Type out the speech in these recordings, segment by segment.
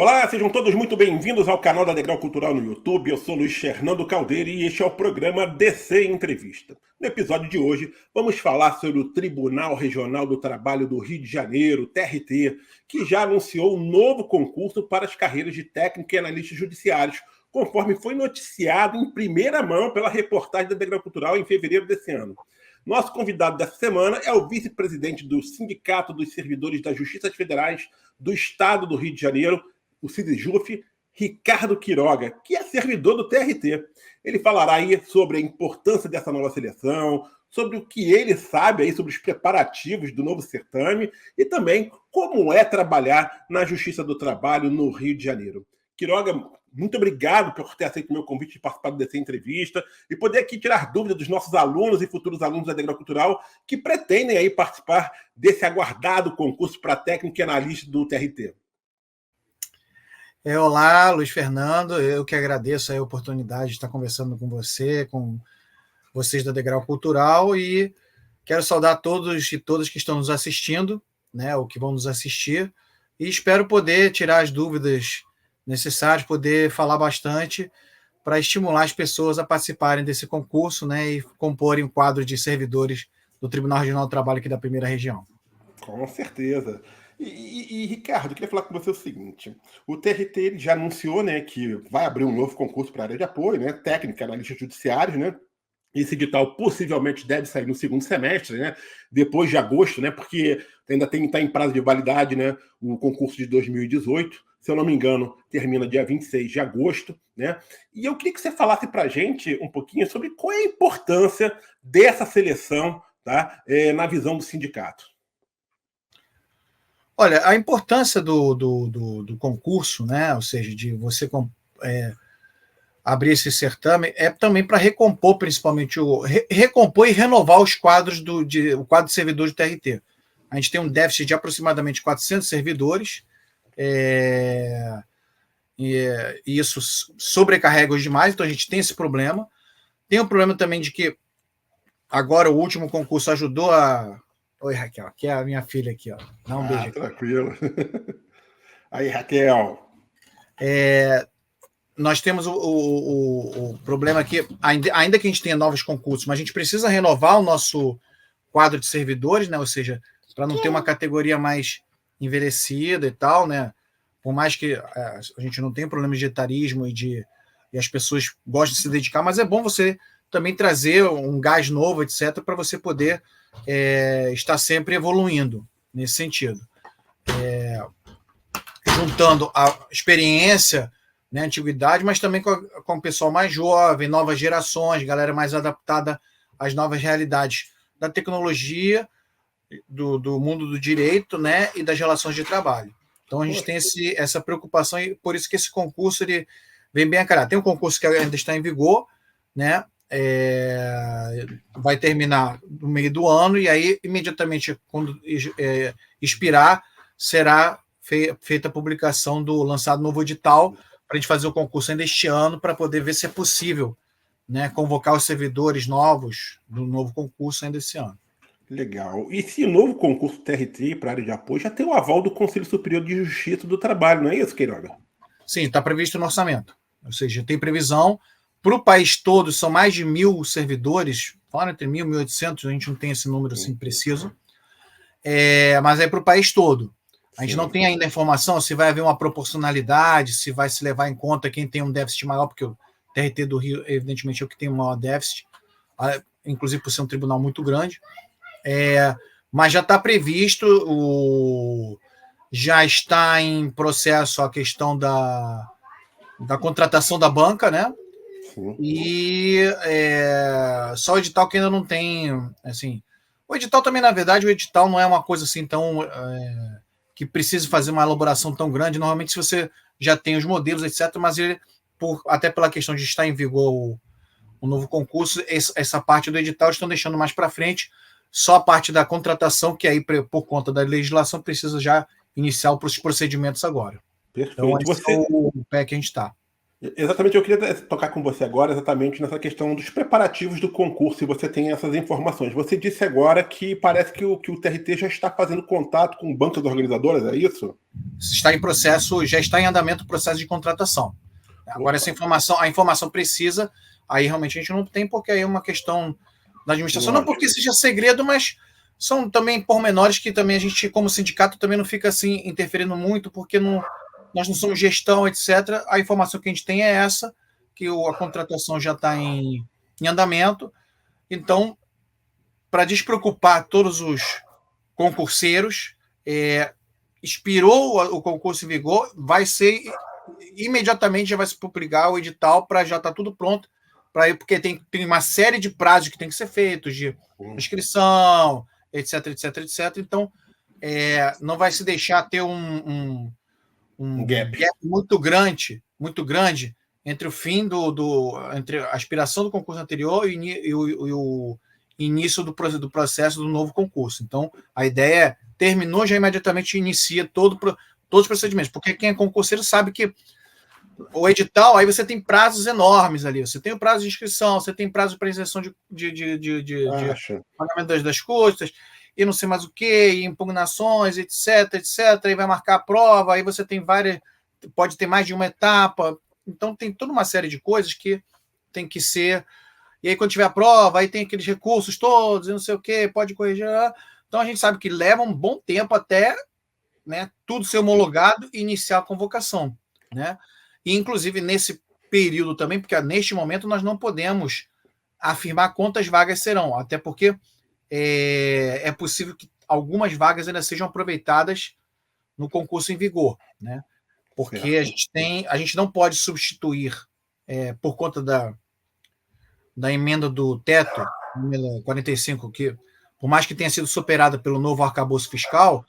Olá, sejam todos muito bem-vindos ao canal da Degrau Cultural no YouTube. Eu sou Luiz Fernando Caldeira e este é o programa DC Entrevista. No episódio de hoje, vamos falar sobre o Tribunal Regional do Trabalho do Rio de Janeiro, TRT, que já anunciou um novo concurso para as carreiras de técnico e analista judiciários, conforme foi noticiado em primeira mão pela reportagem da Degrau Cultural em fevereiro desse ano. Nosso convidado dessa semana é o vice-presidente do Sindicato dos Servidores das Justiças Federais do Estado do Rio de Janeiro, o SISJUF, Ricardo Quiroga, que é servidor do TRT. Ele falará aí sobre a importância dessa nova seleção, sobre o que ele sabe aí sobre os preparativos do novo certame e também como é trabalhar na Justiça do Trabalho no Rio de Janeiro. Quiroga, muito obrigado por ter aceito o meu convite de participar dessa entrevista e poder aqui tirar dúvidas dos nossos alunos e futuros alunos da Degrau Cultural que pretendem aí participar desse aguardado concurso para técnico e analista do TRT. Olá, Luiz Fernando, eu que agradeço a oportunidade de estar conversando com você, com vocês da Degrau Cultural, e quero saudar todos e todas que estão nos assistindo, né, ou que vão nos assistir, e espero poder tirar as dúvidas necessárias, poder falar bastante para estimular as pessoas a participarem desse concurso, né, e comporem o quadro de servidores do Tribunal Regional do Trabalho aqui da primeira região. Com certeza. Ricardo, eu queria falar com você o seguinte: o TRT ele já anunciou, né, que vai abrir um novo concurso para a área de apoio, né, técnica, analistas judiciários, né? Esse edital possivelmente deve sair no segundo semestre, né? Depois de agosto, né? Porque ainda está em prazo de validade, né? O concurso de 2018, se eu não me engano, termina dia 26 de agosto, né? E eu queria que você falasse para a gente um pouquinho sobre qual é a importância dessa seleção, tá? Na visão do sindicato. Olha, a importância do concurso, né? Ou seja, de você abrir esse certame, é também para recompor, principalmente, recompor e renovar os quadros o quadro de servidores do TRT. A gente tem um déficit de aproximadamente 400 servidores, e isso sobrecarrega os demais, então a gente tem esse problema. Tem o problema também de que agora o último concurso ajudou a... Oi, Raquel, que é a minha filha aqui, ó. Dá um beijo aqui. Tranquilo. Aí, Raquel. Nós temos o problema aqui, ainda que a gente tenha novos concursos, mas a gente precisa renovar o nosso quadro de servidores, né? Ou seja, para não ter uma categoria mais envelhecida e tal, né? Por mais que a gente não tenha problemas de etarismo e as pessoas gostem de se dedicar, mas é bom você também trazer um gás novo, etc., para você poder estar sempre evoluindo nesse sentido. Juntando a experiência, né, antiguidade, mas também com o pessoal mais jovem, novas gerações, galera mais adaptada às novas realidades da tecnologia, do mundo do direito, né, e das relações de trabalho. Então a gente tem essa preocupação e por isso que esse concurso ele vem bem a calhar. Tem um concurso que ainda está em vigor, né, vai terminar no meio do ano e aí imediatamente quando expirar será feita a publicação lançado novo edital para a gente fazer o concurso ainda este ano para poder ver se é possível, né, convocar os servidores novos do novo concurso ainda esse ano. Legal. E esse novo concurso TRT para a área de apoio já tem o aval do Conselho Superior de Justiça do Trabalho, não é isso, Queiroga? Sim, está previsto no orçamento. Ou seja, tem previsão para o país todo, são mais de 1.000 servidores, fala entre 1.000 e 1.800, a gente não tem esse número assim preciso, mas é para o país todo. A gente não tem ainda a informação se vai haver uma proporcionalidade, se vai se levar em conta quem tem um déficit maior, porque o TRT do Rio, evidentemente, é o que tem o maior déficit, inclusive por ser um tribunal muito grande. Mas já está previsto, já está em processo a questão da contratação da banca, né? Sim. E só o edital que ainda não tem, assim... O edital também, na verdade, o edital não é uma coisa assim tão... que precise fazer uma elaboração tão grande. Normalmente, se você já tem os modelos, etc., mas ele, até pela questão de estar em vigor o novo concurso, essa parte do edital estão deixando mais para frente, só a parte da contratação, que aí, por conta da legislação, precisa já iniciar os procedimentos agora. Perfeito. Então, esse é o pé que a gente está. Exatamente, eu queria tocar com você agora exatamente nessa questão dos preparativos do concurso, se você tem essas informações. Você disse agora que parece que o TRT já está fazendo contato com bancas organizadoras, é isso? Está em processo, já está em andamento o processo de contratação. Agora, essa informação, a informação precisa, aí realmente a gente não tem, porque aí é uma questão da administração, não porque seja segredo, mas são também pormenores que também a gente, como sindicato, também não fica assim interferindo muito, porque nós não somos gestão, etc. A informação que a gente tem é essa, que a contratação já está em andamento. Então, para despreocupar todos os concurseiros, expirou o concurso em vigor, vai ser imediatamente já vai se publicar o edital para já estar tudo pronto, porque tem uma série de prazos que tem que ser feitos, de inscrição, etc, etc, etc. Então, não vai se deixar ter um gap muito grande entre o fim entre a aspiração do concurso anterior e o início do processo do novo concurso. Então, a ideia é, terminou, já imediatamente inicia todos os procedimentos, porque quem é concurseiro sabe que o edital, aí você tem prazos enormes ali, você tem o prazo de inscrição, você tem prazo para isenção de pagamento das custas, e não sei mais o que, impugnações, etc, etc, aí vai marcar a prova, aí você tem pode ter mais de uma etapa, então tem toda uma série de coisas que tem que ser, e aí quando tiver a prova, aí tem aqueles recursos todos, e não sei o que, pode corrigir, então a gente sabe que leva um bom tempo até, né, tudo ser homologado e iniciar a convocação, né, e inclusive nesse período também, porque neste momento nós não podemos afirmar quantas vagas serão, até porque é possível que algumas vagas ainda sejam aproveitadas no concurso em vigor, né? Porque a gente não pode substituir, por conta da emenda do teto, emenda 45, que por mais que tenha sido superada pelo novo arcabouço fiscal,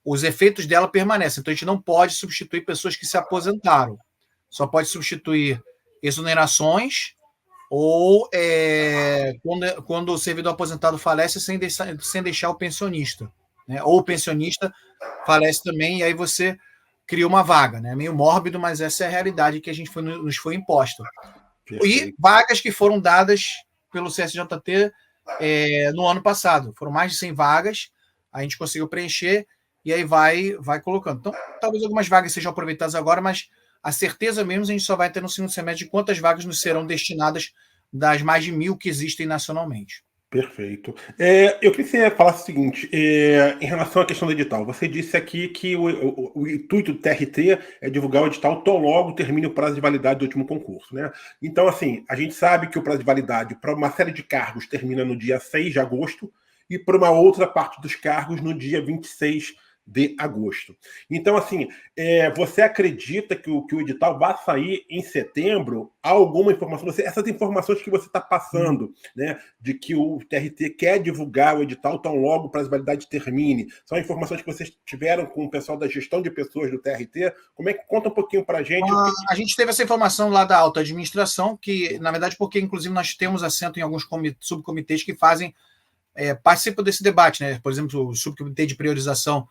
os efeitos dela permanecem. Então a gente não pode substituir pessoas que se aposentaram. Só pode substituir exonerações ou quando o servidor aposentado falece sem deixar o pensionista, né? Ou o pensionista falece também, e aí você cria uma vaga, né? Meio mórbido, mas essa é a realidade que nos foi imposta. Perfeito. E vagas que foram dadas pelo CSJT no ano passado. Foram mais de 100 vagas, a gente conseguiu preencher, e aí vai colocando. Então, talvez algumas vagas sejam aproveitadas agora, mas a certeza mesmo a gente só vai ter no segundo semestre de quantas vagas nos serão destinadas das mais de 1.000 que existem nacionalmente. Perfeito. Eu queria que você falasse o seguinte, em relação à questão do edital. Você disse aqui que o intuito do TRT é divulgar o edital tão logo termine o prazo de validade do último concurso, né? Então, assim, a gente sabe que o prazo de validade para uma série de cargos termina no dia 6 de agosto e para uma outra parte dos cargos no dia 26 de agosto. Então, assim, você acredita que o edital vai sair em setembro? Há alguma informação? Essas informações que você está passando, né, de que o TRT quer divulgar o edital tão logo para a validade termine, são informações que vocês tiveram com o pessoal da gestão de pessoas do TRT? Como é que conta um pouquinho para a gente? A gente teve essa informação lá da alta administração, que, na verdade, porque, inclusive, nós temos assento em alguns subcomitês que participam desse debate, né? Por exemplo, o subcomitê de priorização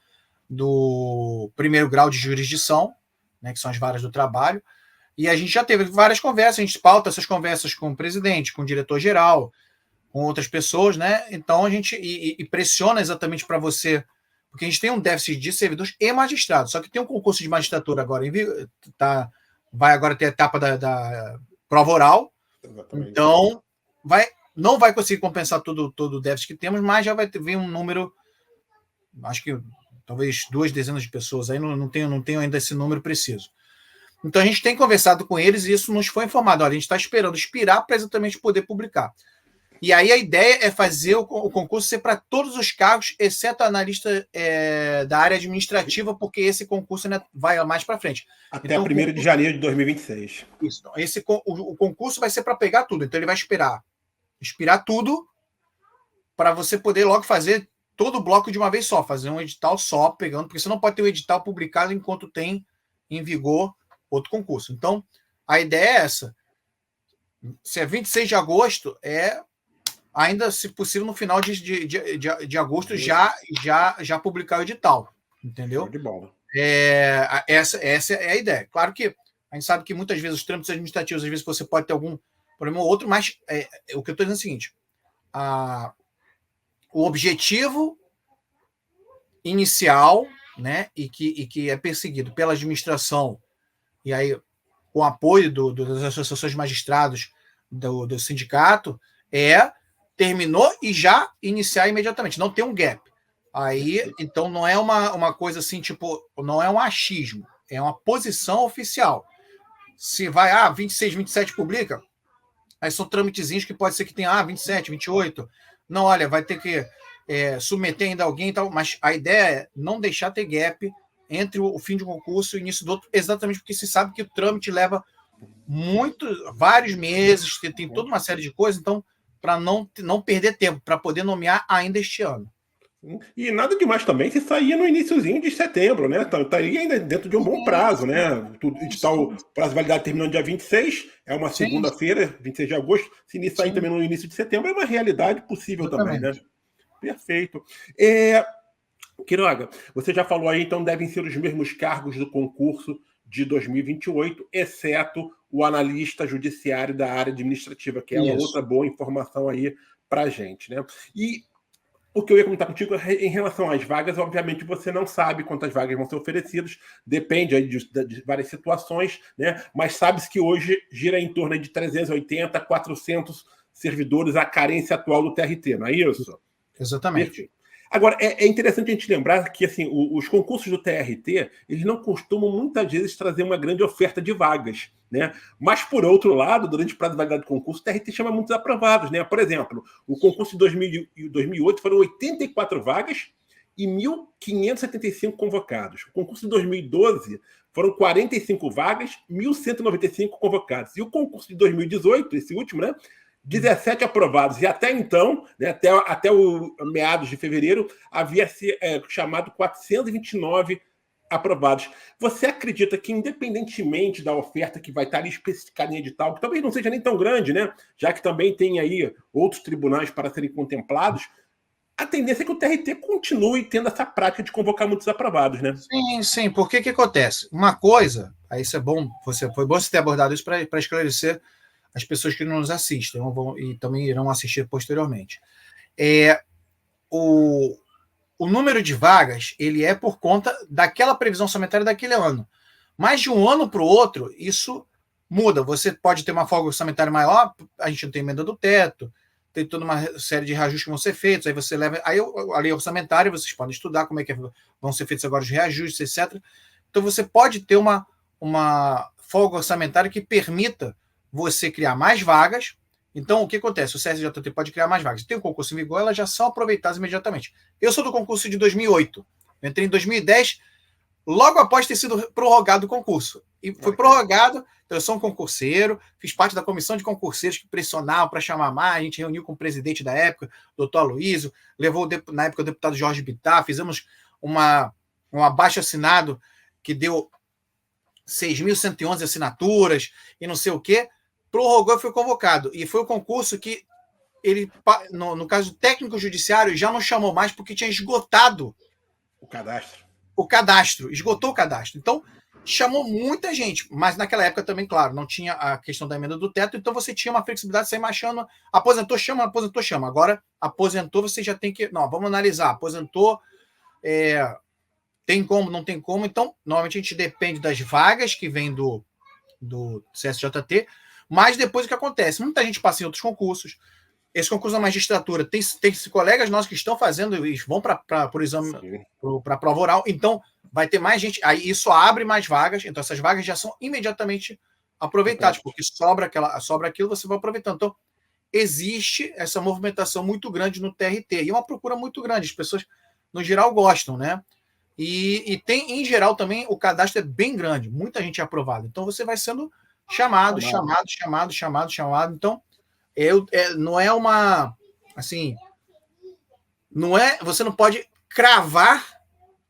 do primeiro grau de jurisdição, né, que são as varas do trabalho, e a gente já teve várias conversas, a gente pauta essas conversas com o presidente, com o diretor-geral, com outras pessoas, né? Então a gente pressiona exatamente para você, porque a gente tem um déficit de servidores e magistrados, só que tem um concurso de magistratura agora, vai agora ter a etapa da prova oral, exatamente. Então não vai conseguir compensar todo o déficit que temos, mas já vai vir um número, acho que talvez 2 dezenas de pessoas, aí não tenho ainda esse número preciso. Então a gente tem conversado com eles e isso nos foi informado. Olha, a gente está esperando expirar para exatamente poder publicar. E aí a ideia é fazer o concurso ser para todos os cargos, exceto analista da área administrativa, porque esse concurso ainda vai mais para frente. Até então, 1º de janeiro de 2026. Isso. O concurso vai ser para pegar tudo. Então ele vai expirar tudo para você poder logo fazer todo o bloco de uma vez só, fazer um edital só, pegando, porque você não pode ter o edital publicado enquanto tem em vigor outro concurso. Então, a ideia é essa. Se é 26 de agosto, ainda, se possível, no final de agosto, já publicar o edital. Entendeu? De bola. Essa é a ideia. Claro que A gente sabe que muitas vezes os trâmites administrativos, às vezes você pode ter algum problema ou outro, mas o que eu estou dizendo é o seguinte: o objetivo inicial, né, e que é perseguido pela administração, e aí com o apoio das associações de magistrados, do sindicato, terminou e já iniciar imediatamente, não tem um gap. Aí, então, não é uma coisa assim, tipo, não é um achismo, é uma posição oficial. Se vai, 26, 27 publica, aí são trâmitezinhos que pode ser que tenha 27, 28. Não, olha, vai ter que submeter ainda alguém e tal, mas a ideia é não deixar ter gap entre o fim de um concurso e o início do outro, exatamente porque se sabe que o trâmite leva vários meses, tem toda uma série de coisas, então, para não perder tempo, para poder nomear ainda este ano. E nada demais também se sair no iniciozinho de setembro, né? Estaria ainda dentro de um bom prazo, né? O edital, prazo de validade terminando dia 26, é uma segunda-feira, 26 de agosto. Se iniciar também no início de setembro, é uma realidade possível também, né? Perfeito. Quiroga, você já falou aí, então devem ser os mesmos cargos do concurso de 2028, exceto o analista judiciário da área administrativa, que é uma outra boa informação aí para a gente, né? E o que eu ia comentar contigo em relação às vagas, obviamente você não sabe quantas vagas vão ser oferecidas, depende aí de várias situações, né? Mas sabe-se que hoje gira em torno de 380, 400 servidores a carência atual do TRT, não é isso? Exatamente. Perfeito. Agora, é interessante a gente lembrar que assim, os concursos do TRT, eles não costumam muitas vezes trazer uma grande oferta de vagas, né? Mas, por outro lado, durante o prazo de validade do concurso, o TRT chama muitos aprovados, né? Por exemplo, o concurso de 2008 foram 84 vagas e 1.575 convocados. O concurso de 2012 foram 45 vagas, 1.195 convocados. E o concurso de 2018, esse último, né? 17 aprovados. E até então, né, até o meados de fevereiro, havia se chamado 429 aprovados. Você acredita que, independentemente da oferta que vai estar ali especificada em edital, que talvez não seja nem tão grande, né? Já que também tem aí outros tribunais para serem contemplados, a tendência é que o TRT continue tendo essa prática de convocar muitos aprovados, né? Sim. Porque que acontece? Uma coisa, aí isso é bom, foi bom você ter abordado isso para esclarecer as pessoas que nos assistem e também irão assistir posteriormente. O número de vagas ele é por conta daquela previsão orçamentária daquele ano. Mas de um ano para o outro, isso muda. Você pode ter uma folga orçamentária maior, a gente não tem emenda do teto, tem toda uma série de reajustes que vão ser feitos, aí você leva. Aí a lei orçamentária, vocês podem estudar como é que vão ser feitos agora os reajustes, etc. Então você pode ter uma folga orçamentária que permita você criar mais vagas. Então, o que acontece? O CSJT pode criar mais vagas. Tem um concurso em vigor, elas já são aproveitadas imediatamente. Eu sou do concurso de 2008. Eu entrei em 2010, logo após ter sido prorrogado o concurso. E foi prorrogado, então eu sou um concurseiro, fiz parte da comissão de concurseiros que pressionavam para chamar mais, a gente reuniu com o presidente da época, doutor Aloysio, levou na época o deputado Jorge Bittar, fizemos um abaixo-assinado que deu 6.111 assinaturas e não sei o quê, prorrogou e foi convocado. E foi o concurso que ele, no caso técnico judiciário, já não chamou mais porque tinha esgotado o cadastro. Esgotou o cadastro. Então, chamou muita gente. Mas naquela época também, claro, não tinha a questão da emenda do teto, então você tinha uma flexibilidade de sair marchando. Aposentou, chama. Agora, aposentou, você já tem que... Não, vamos analisar. Aposentou, tem como, não tem como. Então, normalmente a gente depende das vagas que vem do CSJT. Mas depois o que acontece? Muita gente passa em outros concursos. Esse concurso da magistratura tem colegas nossos que estão fazendo e vão para o exame, para a prova oral. Então, vai ter mais gente. Aí isso abre mais vagas. Então, essas vagas já são imediatamente aproveitadas, porque sobra aquilo, você vai aproveitando. Então, existe essa movimentação muito grande no TRT. E uma procura muito grande. As pessoas, no geral, gostam, né? E tem, em geral, também, o cadastro é bem grande. Muita gente é aprovada. Então, você vai sendo chamado. Então, não é uma... Assim, você não pode cravar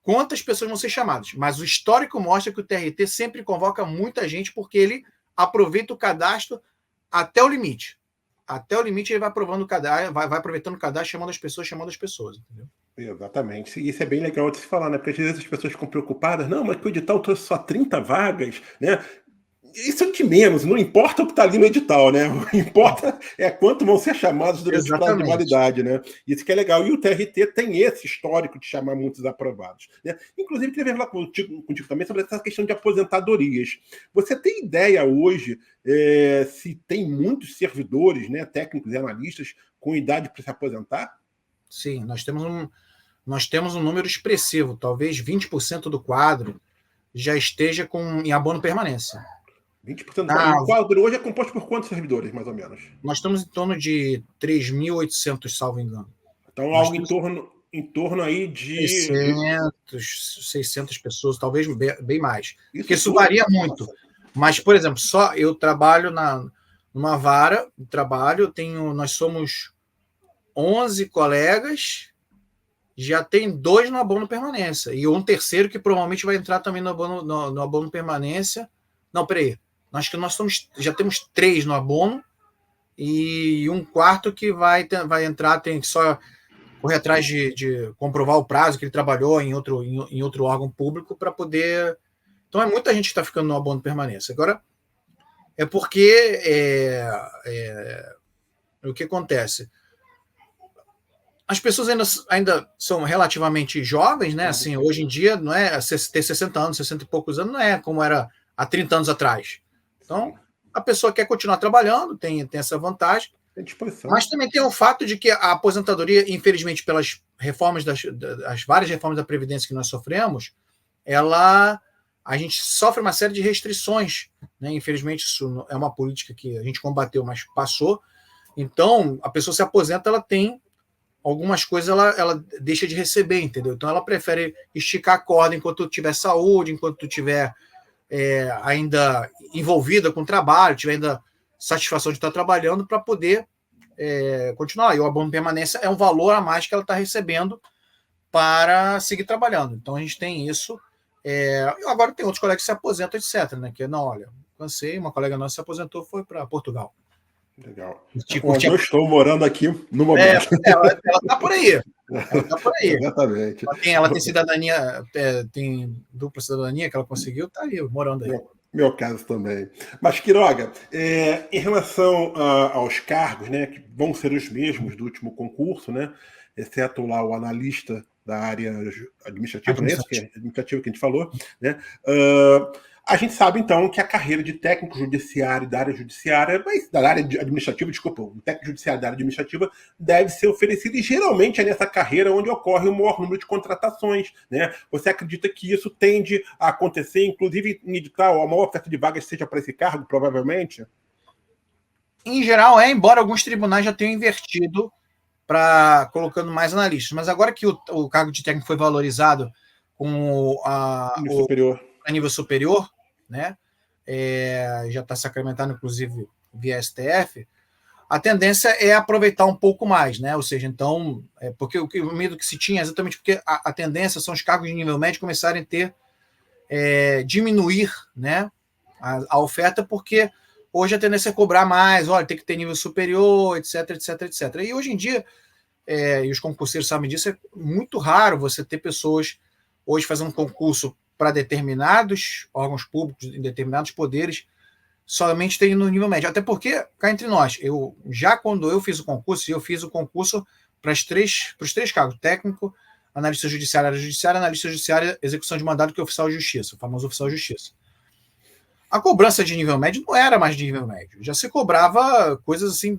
quantas pessoas vão ser chamadas, mas o histórico mostra que o TRT sempre convoca muita gente porque ele aproveita o cadastro até o limite. Até o limite ele vai aprovando o cadastro, vai aproveitando o cadastro, chamando as pessoas, entendeu? Exatamente. Isso é bem legal de se falar, né? Porque às vezes as pessoas ficam preocupadas, não, mas que o edital trouxe só 30 vagas, né? isso é de menos, não importa o que está ali no edital, né? O que importa é quanto vão ser chamados durante o prazo de validade, né? Isso que é legal. E o TRT tem esse histórico de chamar muitos aprovados, né? Inclusive, queria falar contigo também sobre essa questão de aposentadorias. Você tem ideia hoje se tem muitos servidores, né, técnicos e analistas com idade para se aposentar? Sim, nós temos um número expressivo, talvez 20% do quadro já esteja em abono permanência. 20% do quadro. O quadro hoje é composto por quantos servidores, mais ou menos? Nós estamos em torno de 3.800, salvo engano. Então, algo em torno aí de 600 pessoas, talvez bem mais. Porque isso varia muito. Mas, por exemplo, só eu trabalho numa vara de trabalho, nós somos 11 colegas, já tem 2 no abono permanência, e um terceiro que provavelmente vai entrar também no abono permanência. Não, peraí. Acho que nós já temos 3 no abono, e um quarto que vai entrar, tem que só correr atrás de comprovar o prazo que ele trabalhou em outro órgão público para poder... Então, é muita gente que está ficando no abono permanência. Agora, é porque o que acontece? As pessoas ainda são relativamente jovens, né? Assim, hoje em dia, não é ter 60 anos, 60 e poucos anos, não é como era há 30 anos atrás. Então, a pessoa quer continuar trabalhando, tem essa vantagem. Mas também tem o fato de que a aposentadoria, infelizmente, pelas reformas as várias reformas da Previdência que nós sofremos, a gente sofre uma série de restrições, né? Infelizmente, isso é uma política que a gente combateu, mas passou. Então, a pessoa se aposenta, ela tem algumas coisas, ela deixa de receber, entendeu? Então, ela prefere esticar a corda enquanto tiver saúde, enquanto tiver ainda envolvida com o trabalho, tiver ainda satisfação de estar trabalhando, para poder continuar. E o abono permanência é um valor a mais que ela está recebendo para seguir trabalhando. Então, a gente tem isso. Agora tem outros colegas que se aposentam, etc. Né? Que não, olha, cansei, uma colega nossa se aposentou, foi para Portugal. Legal. Onde eu estou morando aqui no momento. Ela está por aí. Ela está por aí. Exatamente. Ela tem cidadania, tem dupla cidadania que ela conseguiu, está aí, morando aí. Meu caso também. Mas, Quiroga, em relação aos cargos, né, que vão ser os mesmos do último concurso, né, exceto lá o analista da área administrativa, né, administrativa que a gente falou, né, a gente sabe, então, que a carreira de técnico judiciário da área judiciária, da área administrativa, desculpa, o técnico judiciário da área administrativa deve ser oferecido, e geralmente é nessa carreira onde ocorre o maior número de contratações, né? Você acredita que isso tende a acontecer, inclusive em edital, a maior oferta de vagas seja para esse cargo, provavelmente? Em geral, embora alguns tribunais já tenham invertido para colocando mais analistas, mas agora que o cargo de técnico foi valorizado com a nível superior, né? Já está sacramentado, inclusive, via STF, a tendência é aproveitar um pouco mais, né? Ou seja, então, porque o medo que se tinha é exatamente porque a tendência são os cargos de nível médio começarem a diminuir, né? A oferta, porque hoje a tendência é cobrar mais, olha, tem que ter nível superior, etc, etc, etc. E hoje em dia, e os concurseiros sabem disso, é muito raro você ter pessoas hoje fazendo concurso para determinados órgãos públicos, em determinados poderes, somente tem no nível médio. Até porque, cá entre nós, quando eu fiz o concurso para os três cargos: técnico, analista judiciário, analista judiciária, execução de mandado, que é oficial de justiça, o famoso oficial de justiça. A cobrança de nível médio não era mais de nível médio, já se cobrava coisas assim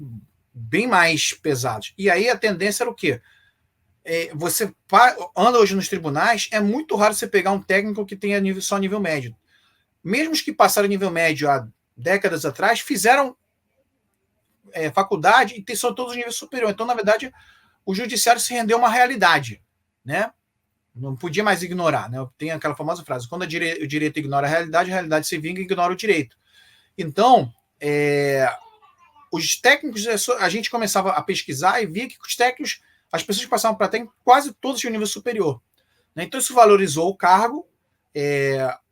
bem mais pesadas. E aí a tendência era o quê? Você anda hoje nos tribunais, é muito raro você pegar um técnico que tenha só nível médio. Mesmo os que passaram nível médio há décadas atrás, fizeram faculdade e são todos nível superior. Então, na verdade, o judiciário se rendeu a uma realidade, né? Não podia mais ignorar, né? Tem aquela famosa frase: quando o direito ignora a realidade se vinga e ignora o direito. Então, os técnicos, a gente começava a pesquisar e via que os técnicos, as pessoas que passavam para técnico, quase todos tinham nível superior. Né? Então, isso valorizou o cargo.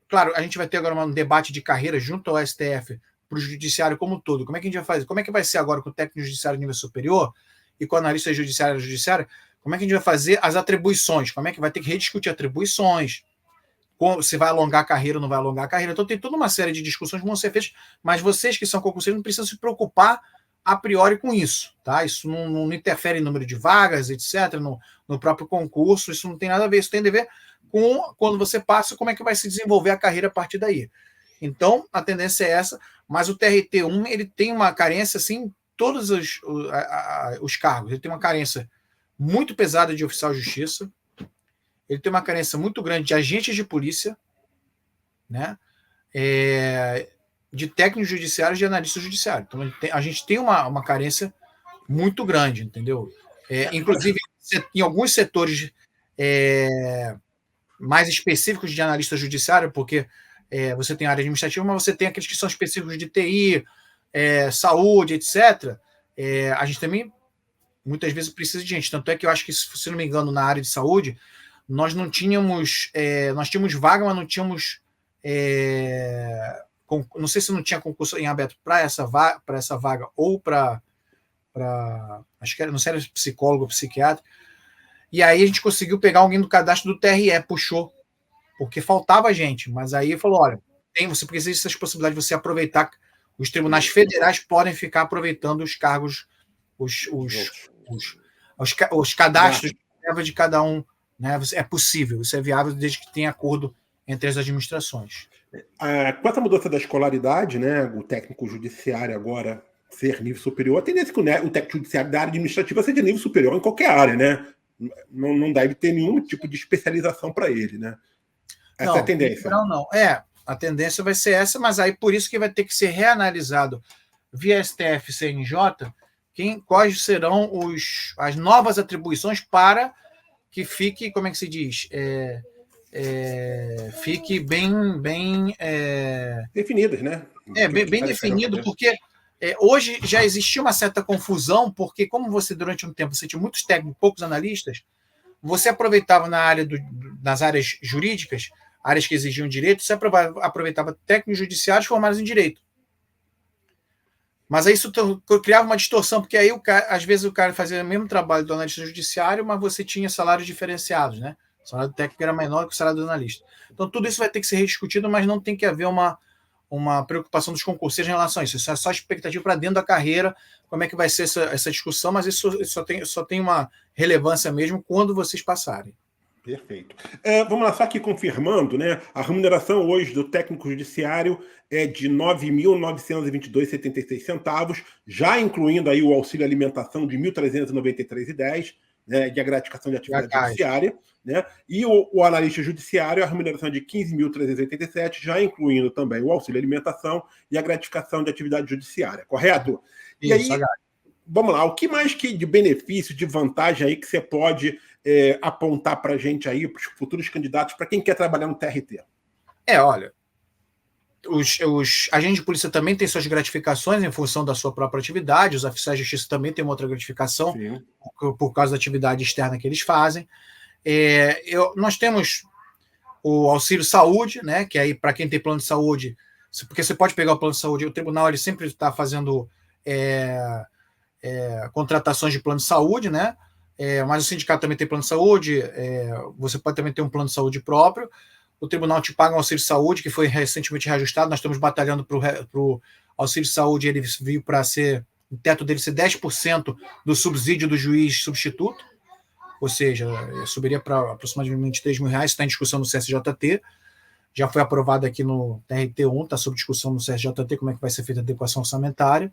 Claro, a gente vai ter agora um debate de carreira junto ao STF para o judiciário como um todo. Como é que a gente vai fazer? Como é que vai ser agora com o técnico judiciário de nível superior e com o analista judiciário? Como é que a gente vai fazer as atribuições? Como é que vai ter que rediscutir atribuições? se vai alongar a carreira ou não vai alongar a carreira. Então tem toda uma série de discussões que vão ser feitas, mas vocês que são concurseiros não precisam se preocupar a priori com isso, tá? Isso não interfere em número de vagas, etc., no próprio concurso, isso não tem nada a ver, isso tem a ver com quando você passa, como é que vai se desenvolver a carreira a partir daí. Então, a tendência é essa, mas o TRT1, ele tem uma carência, assim, todos os cargos, ele tem uma carência muito pesada de oficial de justiça, ele tem uma carência muito grande de agentes de polícia, né? De técnicos judiciários e de analistas judiciários. Então, a gente tem uma carência muito grande, entendeu? Inclusive, em alguns setores mais específicos de analista judiciário, porque você tem área administrativa, mas você tem aqueles que são específicos de TI, saúde, etc. A gente também, muitas vezes, precisa de gente. Tanto é que eu acho que, se não me engano, na área de saúde, nós não tínhamos... nós tínhamos vaga, mas não tínhamos... não sei se não tinha concurso em aberto para essa vaga ou para acho que não sei se era psicólogo ou psiquiatra, e aí a gente conseguiu pegar alguém do cadastro do TRE, puxou, porque faltava gente, mas aí falou, olha, você precisa dessas possibilidades de você aproveitar, os tribunais federais podem ficar aproveitando os cargos, os cadastros de cada um, né? É possível, isso é viável desde que tenha acordo entre as administrações. Com essa mudança da escolaridade, né, o técnico judiciário agora ser nível superior, a tendência que o técnico judiciário da área administrativa seja nível superior em qualquer área, né? Não deve ter nenhum tipo de especialização para ele, né? Essa é a tendência. Não. A tendência vai ser essa, mas aí por isso que vai ter que ser reanalisado via STF e CNJ quais serão as novas atribuições para que fique, como é que se diz? Fique bem definidas, né? Bem definido, porque hoje já existia uma certa confusão, porque como você, durante um tempo, você tinha muitos técnicos, poucos analistas, você aproveitava nas áreas jurídicas, áreas que exigiam direito, você aproveitava técnicos judiciários formados em direito. Mas aí isso criava uma distorção, porque aí às vezes o cara fazia o mesmo trabalho do analista judiciário, mas você tinha salários diferenciados, né? O salário do técnico era menor que o salário do analista. Então tudo isso vai ter que ser rediscutido, mas não tem que haver uma preocupação dos concurseiros em relação a isso. Isso é só expectativa para dentro da carreira, como é que vai ser essa discussão, mas isso só tem uma relevância mesmo quando vocês passarem. Perfeito. Vamos lá, só aqui confirmando, né? A remuneração hoje do técnico judiciário é de R$ 9.922,76, já incluindo aí o auxílio alimentação de R$ 1.393,10, né, de a gratificação de atividade judiciária, né? E o analista judiciário, a remuneração é de R$ 15.387, já incluindo também o auxílio alimentação e a gratificação de atividade judiciária, correto? Isso, e aí, vamos lá, o que mais que de benefício, de vantagem aí que você pode apontar para a gente aí, para os futuros candidatos, para quem quer trabalhar no TRT? Olha, os agentes de polícia também têm suas gratificações em função da sua própria atividade, os oficiais de justiça também têm uma outra gratificação por causa da atividade externa que eles fazem. Nós temos o auxílio saúde, né, que aí para quem tem plano de saúde, porque você pode pegar o plano de saúde, o tribunal ele sempre está fazendo contratações de plano de saúde, né? Mas o sindicato também tem plano de saúde, você pode também ter um plano de saúde próprio, o tribunal te paga um auxílio de saúde, que foi recentemente reajustado, nós estamos batalhando para o auxílio de saúde, ele veio para ser, o teto dele ser 10% do subsídio do juiz substituto, ou seja, subiria para aproximadamente R$ 3.000, está em discussão no CSJT, já foi aprovado aqui no TRT1, está sob discussão no CSJT, como é que vai ser feita a adequação orçamentária.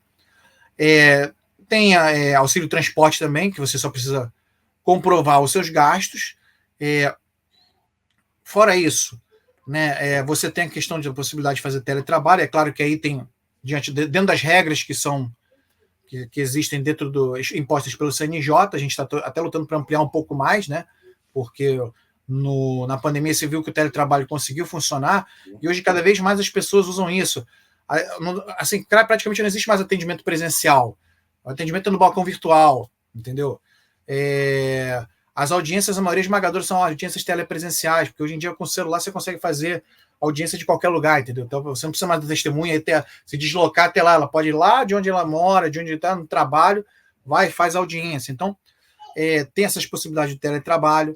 Tem auxílio transporte também, que você só precisa comprovar os seus gastos. Fora isso, né, você tem a questão da possibilidade de fazer teletrabalho. É claro que aí tem, dentro das regras que existem dentro dos impostos pelo CNJ, a gente está até lutando para ampliar um pouco mais, né, porque na pandemia você viu que o teletrabalho conseguiu funcionar, e hoje cada vez mais as pessoas usam isso. Assim, praticamente não existe mais atendimento presencial. O atendimento é no balcão virtual, entendeu? As audiências, a maioria esmagadora, são audiências telepresenciais, porque hoje em dia com o celular você consegue fazer audiência de qualquer lugar, entendeu? Então você não precisa mais da testemunha se deslocar até lá, ela pode ir lá de onde ela mora, de onde está no trabalho, vai e faz audiência. Então, tem essas possibilidades de teletrabalho.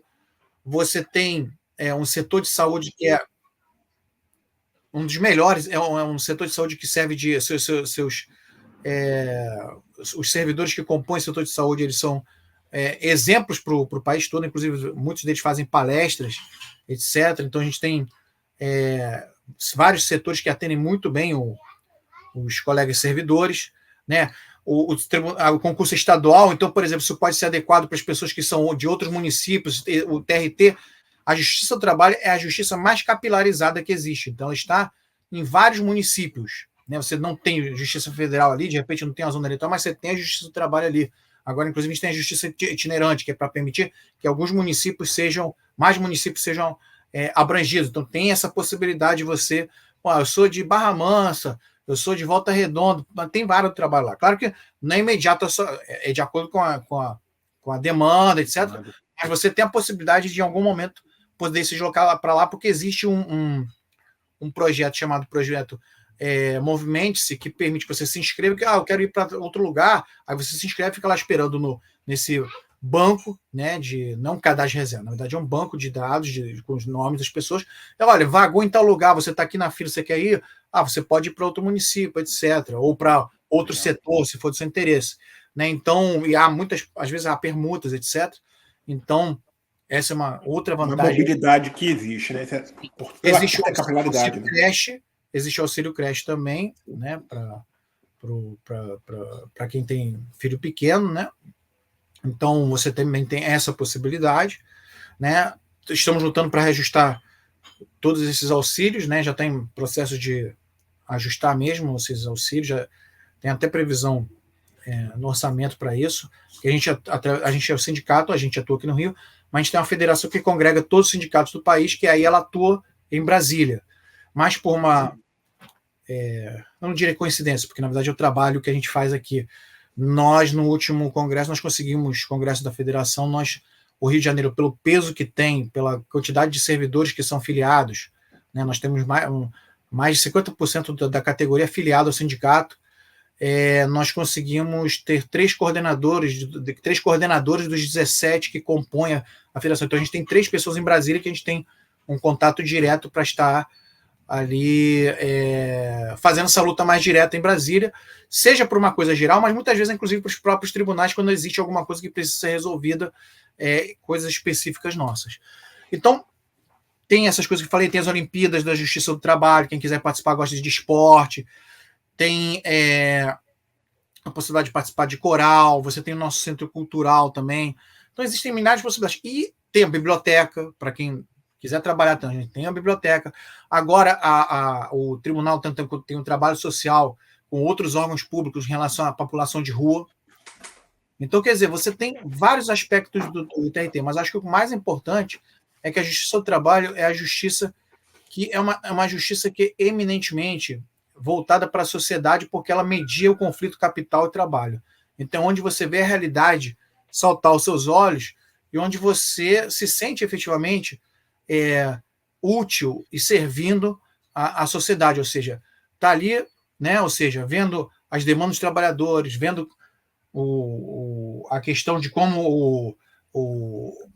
Você tem um setor de saúde que um dos melhores, é um setor de saúde que serve de os servidores que compõem o setor de saúde, eles são exemplos para o país todo, inclusive muitos deles fazem palestras, etc. Então a gente tem vários setores que atendem muito bem os colegas servidores, né? O concurso estadual, então, por exemplo, isso pode ser adequado para as pessoas que são de outros municípios. O TRT, a Justiça do Trabalho é a justiça mais capilarizada que existe. Então, ela está em vários municípios. Né? Você não tem Justiça Federal ali, de repente não tem a zona eleitoral, mas você tem a Justiça do Trabalho ali. Agora, inclusive, a gente tem a Justiça itinerante, que é para permitir que alguns municípios mais municípios sejam abrangidos. Então, tem essa possibilidade de você... eu sou de Barra Mansa, eu sou de Volta Redonda, mas tem vários trabalhos lá. Claro que não é imediato, é de acordo com a demanda, etc. Mas você tem a possibilidade de, em algum momento, poder se deslocar para lá, porque existe um projeto chamado Projeto Movimente-se, que permite que você se inscreva, que eu quero ir para outro lugar, aí você se inscreve e fica lá esperando nesse banco, né, não cadastro de reserva, na verdade é um banco de dados com os nomes das pessoas. Então, olha, vagou em tal lugar, você está aqui na fila, você quer ir? Você pode ir para outro município, etc. Ou para outro setor, se for do seu interesse. Né? Então, e às vezes há permutas, etc. Então, essa é uma outra vantagem. Uma mobilidade que existe, né? Existe o auxílio creche, existe o auxílio creche também, né? Para quem tem filho pequeno, né? Então, você também tem essa possibilidade, né? Estamos lutando para reajustar todos esses auxílios, né? Já tem processo de ajustar mesmo esses auxílios, já tem até previsão no orçamento para isso. A gente é o sindicato, a gente atua aqui no Rio, mas a gente tem uma federação que congrega todos os sindicatos do país, que aí ela atua em Brasília. Mas por uma... eu não diria coincidência, porque na verdade é o trabalho que a gente faz aqui. Nós, no último congresso, nós conseguimos, congresso da federação, o Rio de Janeiro, pelo peso que tem, pela quantidade de servidores que são filiados, né, nós temos mais de 50% da categoria afiliada ao sindicato, nós conseguimos ter 3 coordenadores dos 17 que compõem a federação. Então, a gente tem 3 pessoas em Brasília que a gente tem um contato direto para estar ali fazendo essa luta mais direta em Brasília, seja por uma coisa geral, mas muitas vezes, inclusive, para os próprios tribunais, quando existe alguma coisa que precisa ser resolvida, coisas específicas nossas. Então, tem essas coisas que eu falei, tem as Olimpíadas da Justiça do Trabalho, quem quiser participar gosta de esporte, tem a possibilidade de participar de coral, você tem o nosso centro cultural também. Então, existem milhares de possibilidades. E tem a biblioteca, para quem quiser trabalhar, a gente tem a biblioteca. Agora, o tribunal tem um trabalho social com outros órgãos públicos em relação à população de rua. Então, quer dizer, você tem vários aspectos do TRT, mas acho que o mais importante é que a Justiça do Trabalho é a justiça que é uma justiça que é eminentemente voltada para a sociedade, porque ela media o conflito capital e trabalho. Então, onde você vê a realidade saltar aos seus olhos e onde você se sente efetivamente útil e servindo à sociedade, ou seja, está ali, né? Ou seja, vendo as demandas dos trabalhadores, vendo a questão de como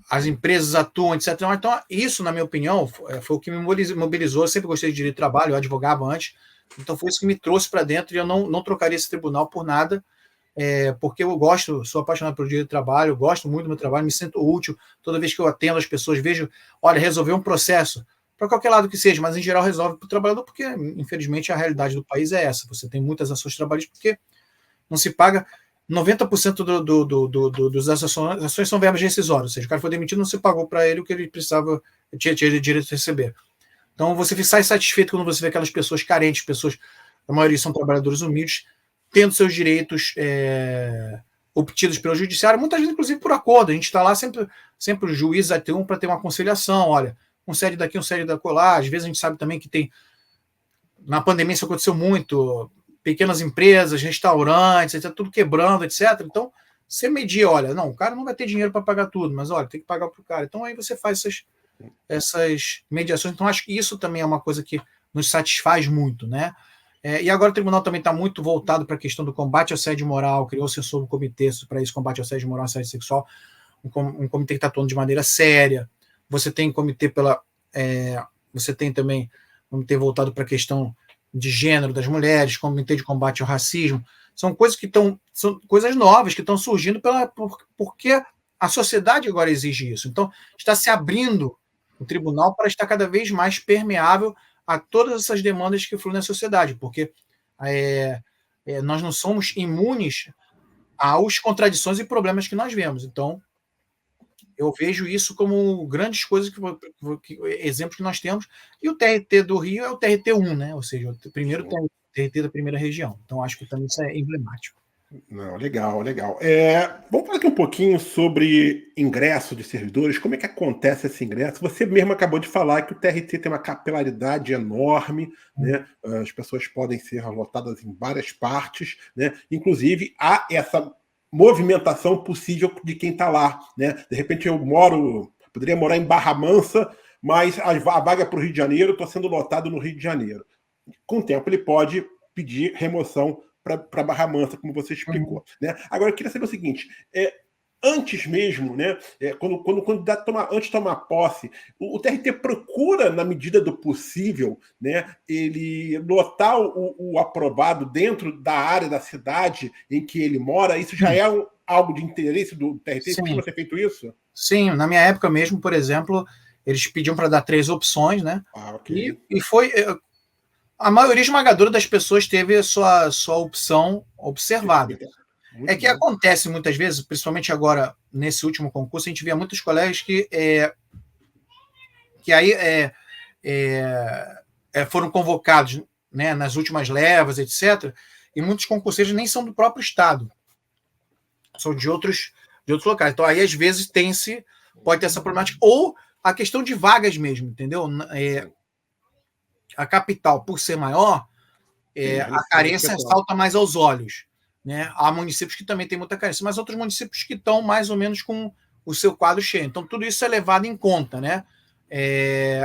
as empresas atuam, etc. Então, isso, na minha opinião, foi o que me mobilizou. Eu sempre gostei de direito de trabalho, eu advogava antes, então foi isso que me trouxe para dentro e eu não trocaria esse tribunal por nada, porque eu sou apaixonado pelo direito de trabalho, eu gosto muito do meu trabalho, me sinto útil toda vez que eu atendo as pessoas, vejo, olha, resolver um processo, para qualquer lado que seja, mas em geral resolve para o trabalhador, porque infelizmente a realidade do país é essa, você tem muitas ações trabalhistas porque não se paga 90% das ações são verbas rescisórias, ou seja, o cara foi demitido, não se pagou para ele o que ele precisava, tinha direito de receber. Então você sai satisfeito quando você vê aquelas pessoas carentes, a maioria são trabalhadores humildes, tendo seus direitos obtidos pelo judiciário, muitas vezes, inclusive, por acordo. A gente está lá sempre o juiz vai ter para ter uma conciliação, olha, um série daqui, um série da colar. Às vezes a gente sabe também que tem, na pandemia isso aconteceu muito, pequenas empresas, restaurantes, etc., tudo quebrando, etc. Então, você medir, olha, não, o cara não vai ter dinheiro para pagar tudo, mas olha, tem que pagar para o cara. Então, aí você faz essas mediações. Então, acho que isso também é uma coisa que nos satisfaz muito, né? E agora o tribunal também está muito voltado para a questão do combate ao assédio moral, criou-se um subcomitê para isso, combate ao assédio moral, assédio sexual, um comitê que está atuando de maneira séria. Você tem comitê você tem também Comitê voltado para a questão de gênero das mulheres, Comitê de Combate ao Racismo. São coisas são coisas novas que estão surgindo porque a sociedade agora exige isso. Então, está se abrindo o tribunal para estar cada vez mais permeável a todas essas demandas que fluem na sociedade, porque nós não somos imunes às contradições e problemas que nós vemos. Então, eu vejo isso como grandes coisas, exemplos que nós temos. E o TRT do Rio é o TRT1, né? Ou seja, o primeiro TRT da primeira região. Então, acho que também isso é emblemático. Não, legal, legal. Vamos falar aqui um pouquinho sobre ingresso de servidores, como é que acontece esse ingresso? Você mesmo acabou de falar que o TRT tem uma capilaridade enorme, né? As pessoas podem ser lotadas em várias partes, né? Inclusive, há essa movimentação possível de quem está lá, né? De repente poderia morar em Barra Mansa, mas a vaga é para o Rio de Janeiro, estou sendo lotado no Rio de Janeiro. Com o tempo, ele pode pedir remoção para Barra Mansa, como você explicou. Né? Agora, eu queria saber o seguinte: antes mesmo, né, antes de tomar posse, o TRT procura, na medida do possível, né, ele lotar o aprovado dentro da área da cidade em que ele mora. Isso já é algo de interesse do TRT? Costuma ser feito isso? Sim, na minha época mesmo, por exemplo, eles pediam para dar 3 opções, né? Okay. E foi... A maioria esmagadora das pessoas teve a sua opção observada. Muito que bom. Acontece muitas vezes, principalmente agora, nesse último concurso, a gente via muitos colegas que aí foram convocados, né, nas últimas levas, etc., e muitos concurseiros nem são do próprio estado, são de outros locais. Então, aí, às vezes, pode ter essa problemática, ou a questão de vagas mesmo, entendeu? A capital, por ser maior, a carência salta mais aos olhos. Né? Há municípios que também têm muita carência, mas outros municípios que estão mais ou menos com o seu quadro cheio. Então, tudo isso é levado em conta, né?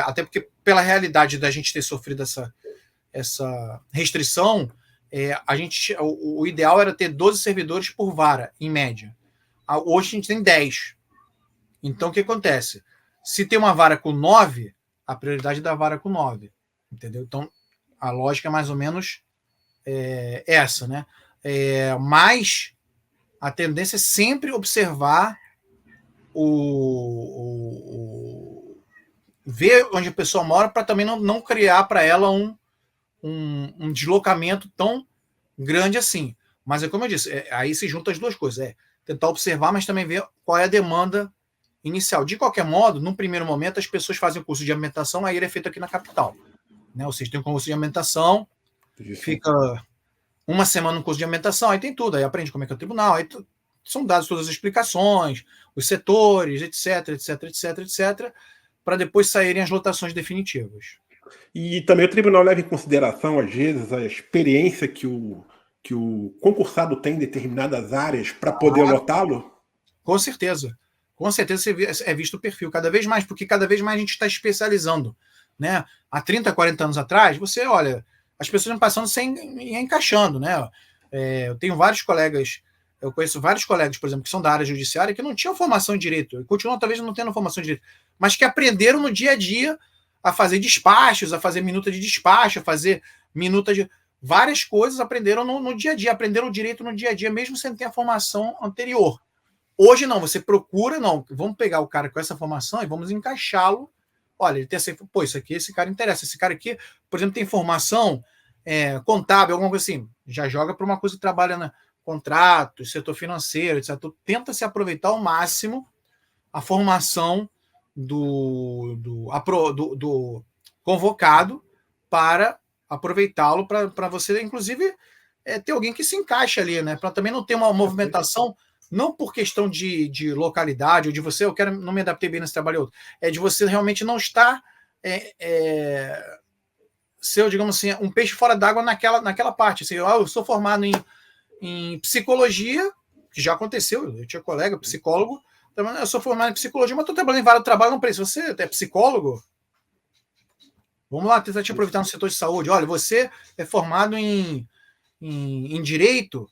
Até porque, pela realidade da gente ter sofrido essa restrição, o ideal era ter 12 servidores por vara, em média. Hoje a gente tem 10. Então, o que acontece? Se tem uma vara com 9, a prioridade é da vara com 9. Entendeu? Então, a lógica é mais ou menos essa, né? Mas a tendência é sempre observar ver onde a pessoa mora, para também não criar para ela um deslocamento tão grande assim. Mas como eu disse, aí se juntam as duas coisas. Tentar observar, mas também ver qual é a demanda inicial. De qualquer modo, num primeiro momento, as pessoas fazem o curso de alimentação, aí ele é feito aqui na capital. Né? Ou seja, tem um curso de alimentação, fica uma semana no curso de alimentação, aí tem tudo, aí aprende como é que é o tribunal, aí são dadas todas as explicações, os setores, etc, para depois saírem as lotações definitivas. E também o tribunal leva em consideração, às vezes, a experiência que o concursado tem em determinadas áreas para poder lotá-lo? Com certeza. Com certeza é visto o perfil cada vez mais, porque cada vez mais a gente está especializando. Né? Há 30, 40 anos atrás, você olha, as pessoas vão passando sem encaixando, né? Eu tenho vários colegas, eu conheço vários colegas, por exemplo, que são da área judiciária, que não tinham formação em direito, continuam talvez não tendo formação em direito, mas que aprenderam no dia a dia a fazer despachos, a fazer minuta de despacho, a fazer minuta de... Várias coisas aprenderam no dia a dia, aprenderam o direito no dia a dia, mesmo sem ter a formação anterior. Hoje não, você procura, vamos pegar o cara com essa formação e vamos encaixá-lo. Olha, ele tem essa... Pô, esse cara interessa. Esse cara aqui, por exemplo, tem formação contábil, alguma coisa assim. Já joga para uma coisa que trabalha na contratos, setor financeiro, etc. Então, tenta se aproveitar ao máximo a formação do convocado para aproveitá-lo para você, inclusive, ter alguém que se encaixe ali, né? Para também não ter uma movimentação... Não por questão de localidade, ou de você, não me adaptei bem nesse trabalho, outro. É de você realmente não estar ser, digamos assim, um peixe fora d'água naquela parte. Assim, eu sou formado em psicologia, que já aconteceu, eu tinha colega psicólogo, eu sou formado em psicologia, mas estou trabalhando em vários trabalhos, não precisa. Você é psicólogo? Vamos lá, tentar te aproveitar no setor de saúde. Olha, você é formado em direito,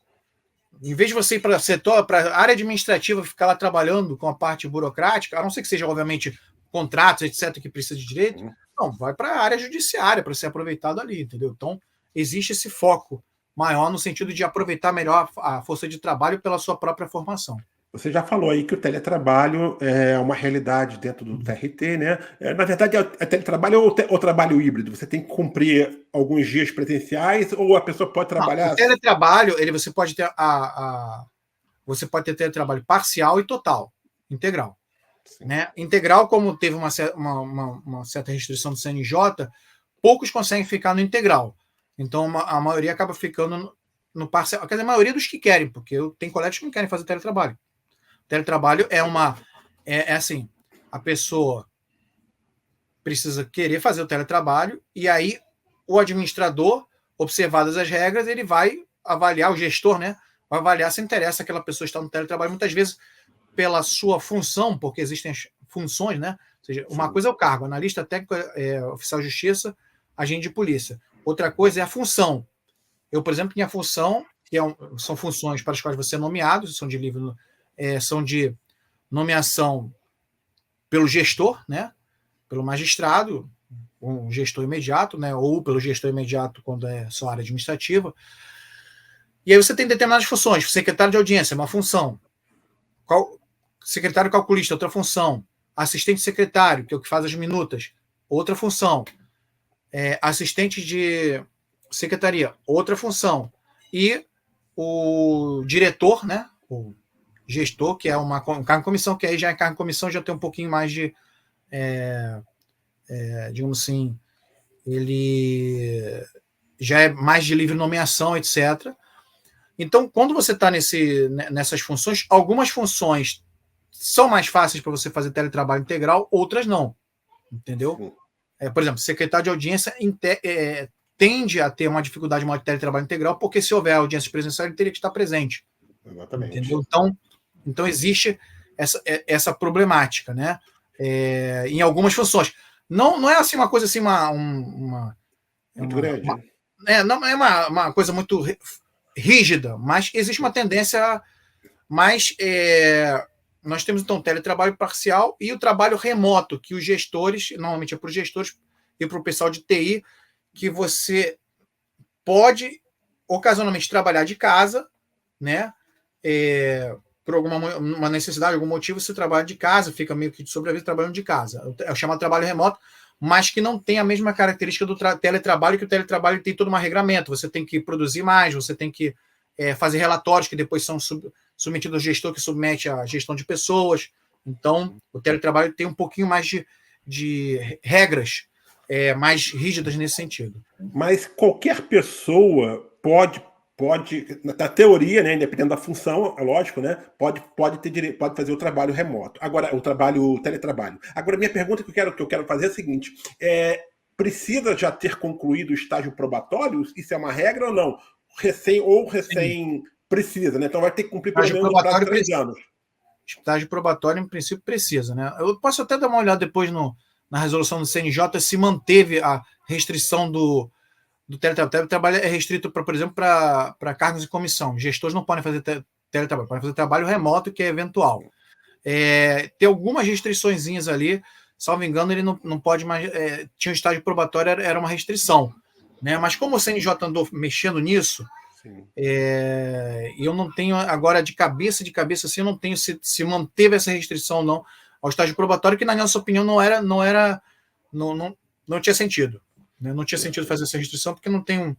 em vez de você ir para a área administrativa, ficar lá trabalhando com a parte burocrática, a não ser que seja, obviamente, contratos, etc., que precisa de direito, Não, vai para a área judiciária para ser aproveitado ali, entendeu? Então, existe esse foco maior no sentido de aproveitar melhor a força de trabalho pela sua própria formação. Você já falou aí que o teletrabalho é uma realidade dentro do TRT, né? Na verdade, é teletrabalho ou trabalho híbrido? Você tem que cumprir alguns dias presenciais ou a pessoa pode trabalhar... Não, o teletrabalho, você pode ter você pode ter teletrabalho parcial e total, integral. Né? Integral, como teve uma certa restrição do CNJ, poucos conseguem ficar no integral. Então, a maioria acaba ficando no parcial. Quer dizer, a maioria dos que querem, porque tem colegas que não querem fazer teletrabalho. Teletrabalho é assim, a pessoa precisa querer fazer o teletrabalho e aí o administrador, observadas as regras, ele vai avaliar, o gestor, né, vai avaliar se interessa aquela pessoa estar no teletrabalho, muitas vezes pela sua função, porque existem as funções, né? Ou seja, uma coisa é o cargo, analista técnico, oficial de justiça, agente de polícia. Outra coisa é a função. Eu, por exemplo, minha função, são funções para as quais você é nomeado, são de nomeação pelo gestor, né? Pelo magistrado, um gestor imediato, né? Ou pelo gestor imediato quando é só área administrativa. E aí você tem determinadas funções. Secretário de audiência é uma função. Secretário calculista, outra função. Assistente secretário, que é o que faz as minutas, outra função. Assistente de secretaria, outra função. E o diretor, né? O gestor, que é um cargo de comissão, que aí já é cargo de comissão, já tem um pouquinho mais de, digamos assim, ele já é mais de livre nomeação, etc. Então, quando você está nessas funções, algumas funções são mais fáceis para você fazer teletrabalho integral, outras não. Entendeu? Por exemplo, secretário de audiência tende a ter uma dificuldade maior de teletrabalho integral, porque se houver audiência presencial, ele teria que estar presente. Exatamente. Entendeu? Então existe essa problemática, né? Em algumas funções. Não é assim uma coisa assim, muito grande. Não é uma coisa muito rígida, mas existe uma tendência mais. Nós temos, então, teletrabalho parcial e o trabalho remoto, que os gestores, normalmente é para os gestores e para o pessoal de TI, que você pode ocasionalmente trabalhar de casa, né? Por alguma necessidade, algum motivo, você trabalha de casa, fica meio que de sobreaviso trabalhando de casa. É o chamado trabalho remoto, mas que não tem a mesma característica do teletrabalho, que o teletrabalho tem todo um regramento. Você tem que produzir mais, você tem que fazer relatórios que depois são submetidos ao gestor, que submete à gestão de pessoas. Então, o teletrabalho tem um pouquinho mais de regras mais rígidas nesse sentido. Mas qualquer pessoa pode, na teoria, né, independente da função, é lógico, né, pode fazer o trabalho remoto. Agora, o teletrabalho. Agora, minha pergunta que eu quero fazer é a seguinte: precisa já ter concluído o estágio probatório? Isso é uma regra ou não? Recém precisa, né? Então vai ter que cumprir pelo menos o prazo de 3 anos. Estágio probatório, em princípio, precisa, né? Eu posso até dar uma olhada depois na resolução do CNJ se manteve a restrição do teletrabalho. O teletrabalho é restrito, por exemplo, para cargos de comissão. Gestores não podem fazer teletrabalho, podem fazer trabalho remoto, que é eventual. Tem algumas restriçõezinhas ali, salvo engano, ele não pode mais. Tinha um estágio probatório, era uma restrição. Né? Mas como o CNJ andou mexendo nisso, eu não tenho agora de cabeça assim, eu não tenho se manteve essa restrição ou não ao estágio probatório, que na nossa opinião não tinha sentido. Né? Não tinha sentido fazer essa restrição, porque não tem.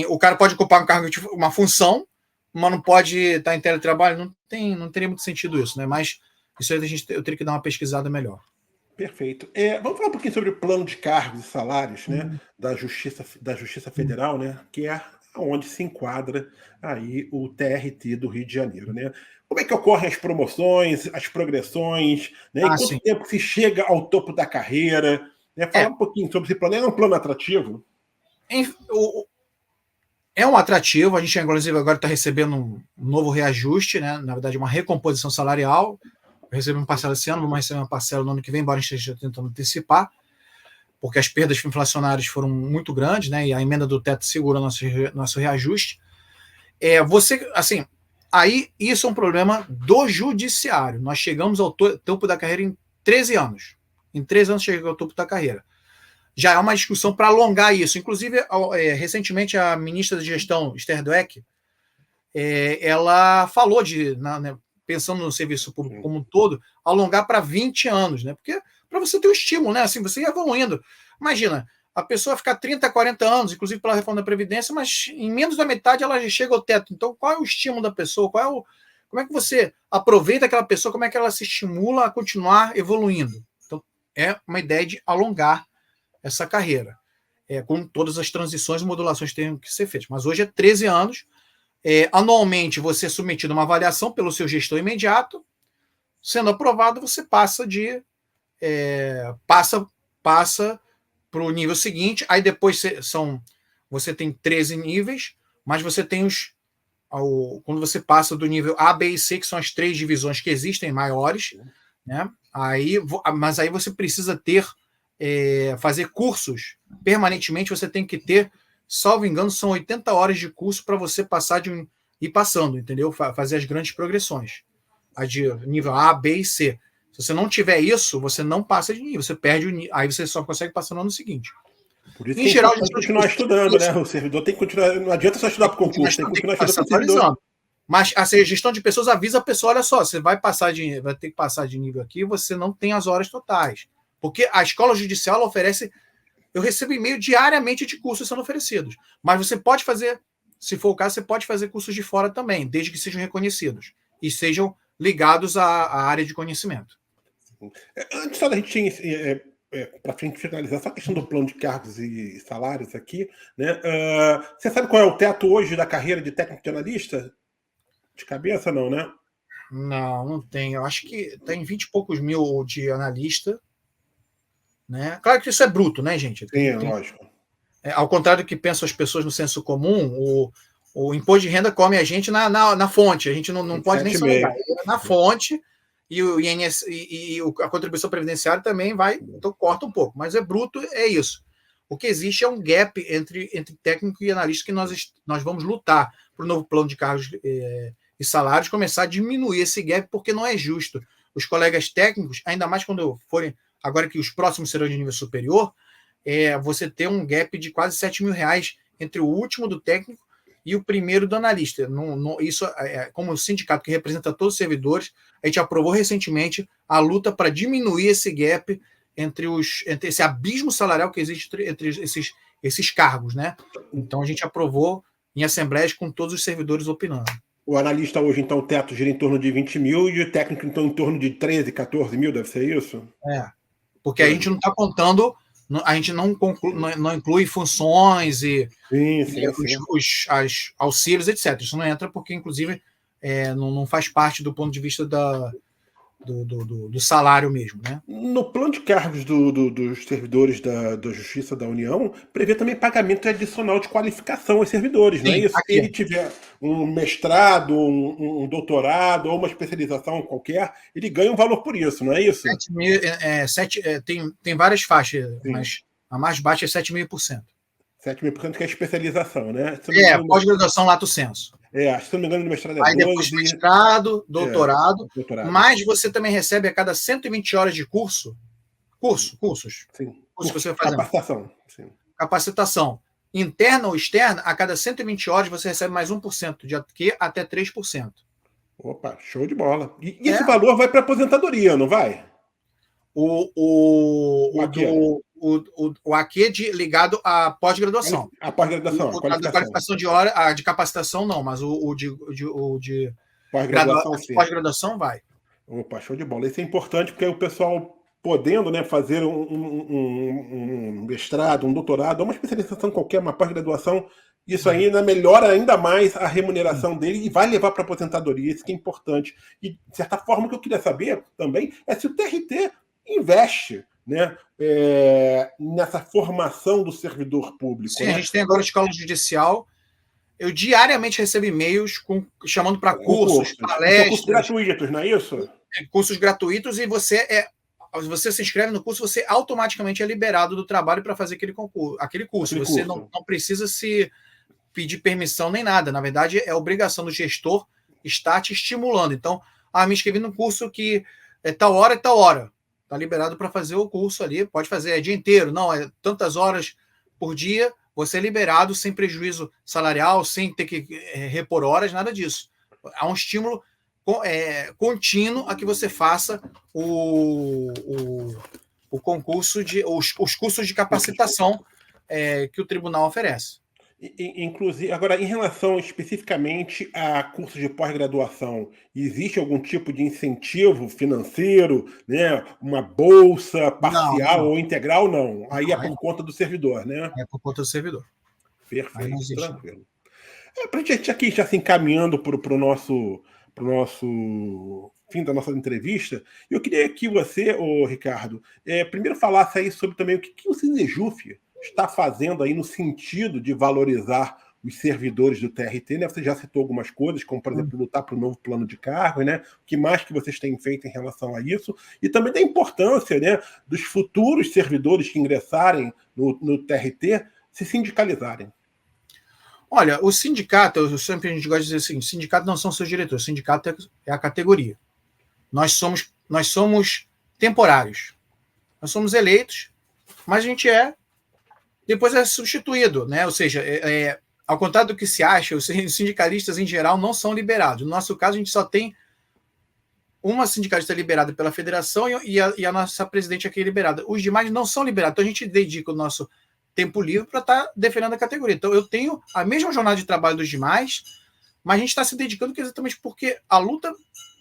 O cara pode ocupar um cargo, uma função, mas não pode estar em teletrabalho, não teria muito sentido isso, né? Mas isso aí eu teria que dar uma pesquisada melhor. Perfeito. Vamos falar um pouquinho sobre o plano de cargos e salários, né, da Justiça Federal, né, que é onde se enquadra aí o TRT do Rio de Janeiro, né? Como é que ocorrem as promoções, as progressões, né? Em quanto tempo se chega ao topo da carreira? Né? Fala um pouquinho sobre esse plano. É um plano atrativo? É um atrativo. A gente, inclusive, agora está recebendo um novo reajuste, né? Na verdade, uma recomposição salarial. Recebemos uma parcela esse ano, vamos receber uma parcela no ano que vem, embora a gente esteja tentando antecipar, porque as perdas inflacionárias foram muito grandes, né? E a emenda do teto segura nosso reajuste. Aí isso é um problema do judiciário. Nós chegamos ao topo da carreira em 13 anos. Em 13 anos chegamos ao topo da carreira. já é uma discussão para alongar isso. Inclusive, recentemente, a ministra da Gestão, Esther Dweck, ela falou pensando no serviço público como um todo, alongar para 20 anos, né? Porque para você ter o estímulo, né? Assim, você ir evoluindo. Imagina, a pessoa ficar 30, 40 anos, inclusive pela reforma da Previdência, mas em menos da metade ela já chega ao teto. Então, qual é o estímulo da pessoa? Como é que você aproveita aquela pessoa? Como é que ela se estimula a continuar evoluindo? Então, é uma ideia de alongar essa carreira. Com todas as transições e modulações que têm que ser feitas. Mas hoje é 13 anos. Anualmente, você é submetido a uma avaliação pelo seu gestor imediato. Sendo aprovado, você passa para o nível seguinte. Aí depois você tem 13 níveis, mas você tem quando você passa do nível A, B e C, que são as 3 divisões que existem maiores, né? Mas aí você precisa fazer cursos permanentemente. Você tem que ter, salvo engano, são 80 horas de curso para você passar ir passando, entendeu? Fazer as grandes progressões. A de nível A, B e C. Se você não tiver isso, você não passa de nível, você perde o nível, aí você só consegue passar no ano seguinte. Por isso em geral, tem que continuar estudando, né? O servidor tem que continuar. Não adianta só estudar para o concurso, tem que continuar estudando para o servidor. Mas a gestão de pessoas avisa a pessoa: olha só, você vai ter que passar de nível aqui, você não tem as horas totais. Porque a escola judicial oferece. Eu recebo e-mail diariamente de cursos sendo oferecidos. Mas você pode fazer, se for o caso, você pode fazer cursos de fora também, desde que sejam reconhecidos e sejam ligados à área de conhecimento. Antes só da gente para finalizar, só a questão do plano de cargos e salários aqui, né? Você sabe qual é o teto hoje da carreira de técnico de analista? De cabeça, não, né? Não tem. Eu acho que tem 20 e poucos mil de analista. Né? Claro que isso é bruto, né, gente? Lógico. Ao contrário do que pensam as pessoas no senso comum, o imposto de renda come a gente na fonte. A gente não pode nem sonegar. Na fonte, e o INSS e a contribuição previdenciária também vai, então corta um pouco. Mas é bruto, é isso. O que existe é um gap entre técnico e analista que nós vamos lutar para o novo plano de cargos e salários começar a diminuir esse gap, porque não é justo. Os colegas técnicos, ainda mais quando forem, agora que os próximos serão de nível superior, você tem um gap de quase R$7.000 entre o último do técnico e o primeiro do analista. Isso, como o sindicato que representa todos os servidores, a gente aprovou recentemente a luta para diminuir esse gap entre esse abismo salarial que existe entre esses cargos, né? Então a gente aprovou em assembleias com todos os servidores opinando. O analista hoje, então, o teto gira em torno de 20 mil e o técnico, então, em torno de 13, 14 mil, deve ser isso? Porque a gente não está contando, a gente não inclui funções e os auxílios, etc. Isso não entra porque, inclusive, não faz parte do ponto de vista do salário mesmo, né? No plano de cargos dos servidores da Justiça da União, prevê também pagamento adicional de qualificação aos servidores, não é isso? Se ele tiver um mestrado, um doutorado ou uma especialização qualquer, ele ganha um valor por isso, não é isso? 7.000, tem várias faixas, mas a mais baixa é 7.000%. 7.000% que é especialização, né? Pós-graduação lato sensu. Se não me engano, no mestrado é 12. Aí depois mestrado, doutorado, mas você também recebe a cada 120 horas de cursos. Sim. Curso que você vai fazer. Capacitação. Sim. Capacitação interna ou externa, a cada 120 horas você recebe mais 1%, de até 3%. Opa, show de bola. E esse valor vai para aposentadoria, não vai? O AQ ligado à pós-graduação. A pós-graduação, a qualificação de hora, de capacitação não, mas o de pós-graduação vai. Opa, show de bola. Isso é importante porque o pessoal podendo, né, fazer um mestrado, um doutorado, uma especialização qualquer, uma pós-graduação, isso ainda melhora ainda mais a remuneração dele e vai levar para a aposentadoria. Isso que é importante. E, de certa forma, o que eu queria saber também é se o TRT investe, né, nessa formação do servidor público. Sim, né? A gente tem agora a escola judicial. Eu diariamente recebo e-mails chamando para cursos, palestras. Cursos gratuitos, não é isso? Cursos gratuitos, e você se inscreve no curso, você automaticamente é liberado do trabalho para fazer aquele curso. Você não precisa se pedir permissão nem nada. Na verdade, é obrigação do gestor estar te estimulando. Então, me inscrevi num curso que é tal hora e tal hora. está liberado para fazer o curso ali, pode fazer dia inteiro, não, é tantas horas por dia, você é liberado sem prejuízo salarial, sem ter que repor horas, nada disso. Há um estímulo contínuo a que você faça o concurso os cursos de capacitação que o tribunal oferece. Inclusive, agora, em relação especificamente a cursos de pós-graduação, existe algum tipo de incentivo financeiro, né? Uma bolsa parcial ou integral? Não. Aí é por conta do servidor, né? É por conta do servidor. Perfeito, tranquilo. Para a gente aqui já se encaminhando para o nosso fim da nossa entrevista, eu queria que você, Ricardo, primeiro falasse aí sobre também o que o Sinejuf está fazendo aí no sentido de valorizar os servidores do TRT, né? Você já citou algumas coisas, como, por exemplo, lutar para o novo plano de cargo, né? O que mais que vocês têm feito em relação a isso? E também da importância, né, dos futuros servidores que ingressarem no TRT se sindicalizarem. Olha, o sindicato, a gente gosta de dizer assim, sindicato não são seus diretores, o sindicato é a categoria. Nós somos temporários. Nós somos eleitos, mas a gente depois é substituído, né? Ou seja, ao contrário do que se acha, os sindicalistas em geral não são liberados. No nosso caso, a gente só tem uma sindicalista liberada pela federação e a nossa presidente aqui liberada. Os demais não são liberados. Então a gente dedica o nosso tempo livre para estar defendendo a categoria. Então eu tenho a mesma jornada de trabalho dos demais, mas a gente está se dedicando exatamente porque a luta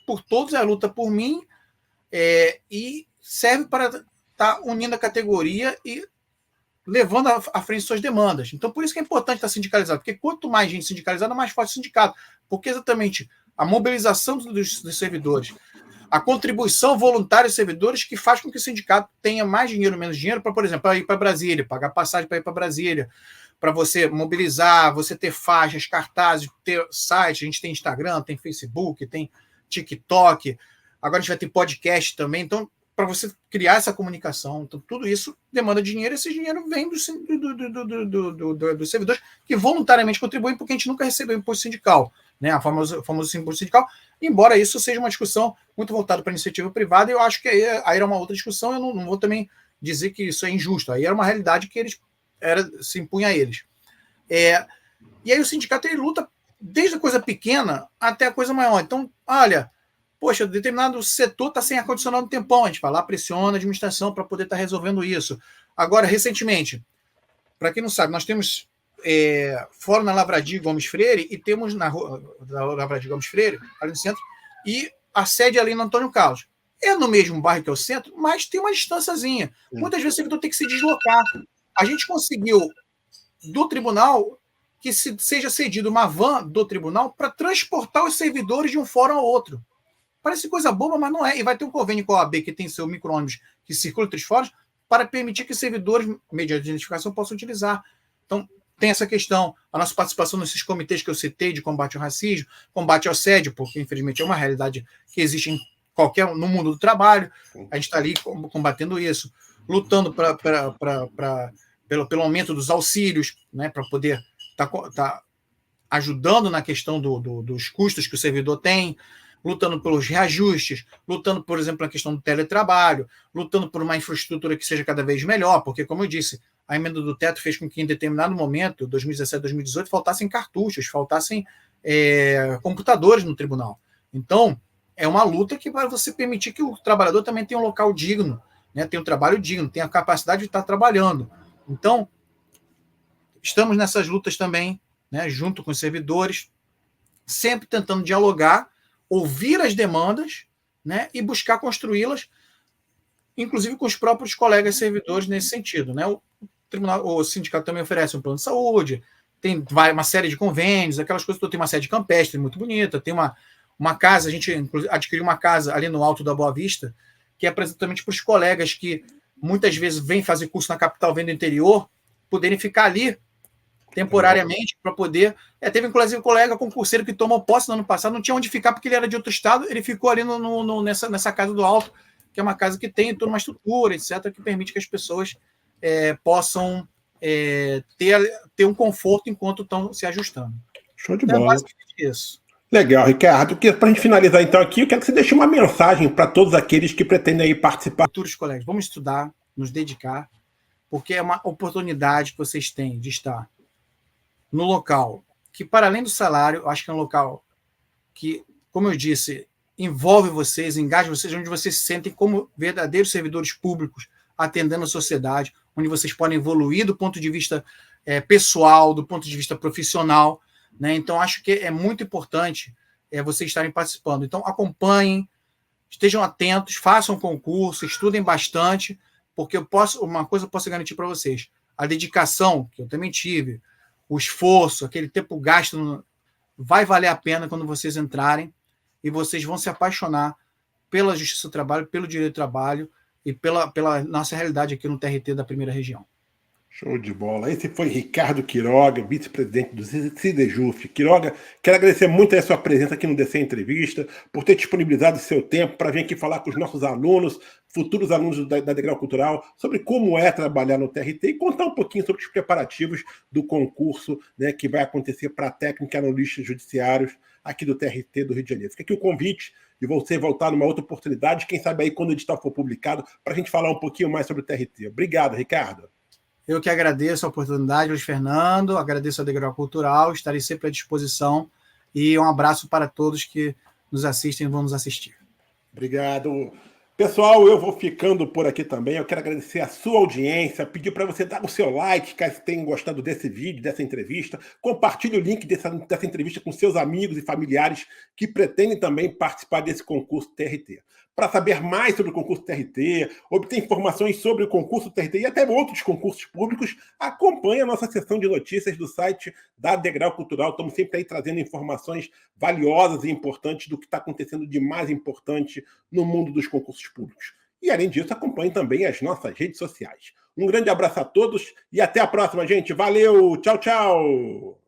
por todos é a luta por mim e serve para estar unindo a categoria e levando à frente suas demandas. Então, por isso que é importante estar sindicalizado, porque quanto mais gente sindicalizada, mais forte o sindicato. Porque exatamente a mobilização dos servidores, a contribuição voluntária dos servidores que faz com que o sindicato tenha mais dinheiro, menos dinheiro, para, por exemplo, ir para Brasília, pagar passagem para ir para Brasília, para você mobilizar, você ter faixas, cartazes, ter site, a gente tem Instagram, tem Facebook, tem TikTok, agora a gente vai ter podcast também, então para você criar essa comunicação. Então, tudo isso demanda dinheiro, e esse dinheiro vem dos servidores que voluntariamente contribuem, porque a gente nunca recebeu imposto sindical, né? O famoso imposto sindical, embora isso seja uma discussão muito voltada para a iniciativa privada, eu acho que aí era uma outra discussão, eu não vou também dizer que isso é injusto, aí era uma realidade que se impunha a eles. E aí o sindicato ele luta desde a coisa pequena até a coisa maior. Então, olha, poxa, determinado setor está sem ar-condicionado um tempão. A gente vai lá, pressiona a administração para poder estar resolvendo isso. Agora, recentemente, para quem não sabe, nós temos fórum na Lavradio Gomes Freire e temos na Lavradio Gomes Freire, ali no centro, e a sede ali no Antônio Carlos. É no mesmo bairro que é o centro, mas tem uma distânciazinha. Muitas vezes o servidor tem que se deslocar. A gente conseguiu, do tribunal, que seja cedido uma van do tribunal para transportar os servidores de um fórum ao outro. Parece coisa boba, mas não é. E vai ter um convênio com a OAB, que tem seu micro-ônibus que circula entre os fóruns, para permitir que servidores, mediante identificação, possam utilizar. Então, tem essa questão. A nossa participação nesses comitês que eu citei de combate ao racismo, combate ao assédio, porque, infelizmente, é uma realidade que existe no mundo do trabalho. A gente está ali combatendo isso, lutando pelo aumento dos auxílios, né, para poder estar ajudando na questão dos custos que o servidor tem, lutando pelos reajustes, lutando, por exemplo, na questão do teletrabalho, lutando por uma infraestrutura que seja cada vez melhor, porque, como eu disse, a emenda do teto fez com que, em determinado momento, 2017, 2018, faltassem cartuchos, faltassem computadores no tribunal. Então, é uma luta que vai você permitir que o trabalhador também tenha um local digno, né, tenha um trabalho digno, tenha a capacidade de estar trabalhando. Então, estamos nessas lutas também, né, junto com os servidores, sempre tentando dialogar, ouvir as demandas, né, e buscar construí-las, inclusive com os próprios colegas servidores nesse sentido, né? O sindicato também oferece um plano de saúde, tem uma série de convênios, aquelas coisas. Tem uma sede campestre muito bonita, tem uma casa, a gente adquiriu uma casa ali no Alto da Boa Vista, que é exatamente para os colegas que muitas vezes vêm fazer curso na capital, vêm do interior, poderem ficar ali temporariamente para poder... teve, inclusive, um colega concurseiro que tomou posse no ano passado, não tinha onde ficar porque ele era de outro estado, ele ficou ali nessa casa do Alto, que é uma casa que tem toda uma estrutura, etc., que permite que as pessoas possam ter um conforto enquanto estão se ajustando. Show de bola. Isso. Legal, Ricardo. Para a gente finalizar então aqui, eu quero que você deixe uma mensagem para todos aqueles que pretendem aí participar. Futuros colegas, vamos estudar, nos dedicar, porque é uma oportunidade que vocês têm de estar no local que, para além do salário, eu acho que é um local que, como eu disse, envolve vocês, engaja vocês, onde vocês se sentem como verdadeiros servidores públicos, atendendo a sociedade, onde vocês podem evoluir do ponto de vista pessoal, do ponto de vista profissional, né? Então, acho que é muito importante vocês estarem participando. Então, acompanhem, estejam atentos, façam concurso, estudem bastante, porque uma coisa eu posso garantir para vocês: a dedicação, que eu também tive, o esforço, aquele tempo gasto, vai valer a pena quando vocês entrarem, e vocês vão se apaixonar pela justiça do trabalho, pelo direito do trabalho e pela nossa realidade aqui no TRT da primeira região. Show de bola. Esse foi Ricardo Quiroga, vice-presidente do CIDEJUF. Quiroga, quero agradecer muito a sua presença aqui no DC Entrevista, por ter disponibilizado o seu tempo para vir aqui falar com os nossos alunos, futuros alunos da Degrau Cultural, sobre como é trabalhar no TRT e contar um pouquinho sobre os preparativos do concurso, né, que vai acontecer para técnica analistas judiciários aqui do TRT do Rio de Janeiro. Fica aqui o convite de você voltar numa outra oportunidade, quem sabe aí quando o edital for publicado, para a gente falar um pouquinho mais sobre o TRT. Obrigado, Ricardo. Eu que agradeço a oportunidade, Luiz Fernando, agradeço a Degrau Cultural, estarei sempre à disposição, e um abraço para todos que nos assistem e vão nos assistir. Obrigado. Pessoal, eu vou ficando por aqui também. Eu quero agradecer a sua audiência, pedir para você dar o seu like, caso tenham gostado desse vídeo, dessa entrevista. Compartilhe o link dessa entrevista com seus amigos e familiares que pretendem também participar desse concurso TRT. Para saber mais sobre o concurso TRT, obter informações sobre o concurso TRT e até outros concursos públicos, acompanhe a nossa seção de notícias do site da Degrau Cultural. Estamos sempre aí trazendo informações valiosas e importantes do que está acontecendo de mais importante no mundo dos concursos públicos. E, além disso, acompanhe também as nossas redes sociais. Um grande abraço a todos e até a próxima, gente. Valeu! Tchau, tchau!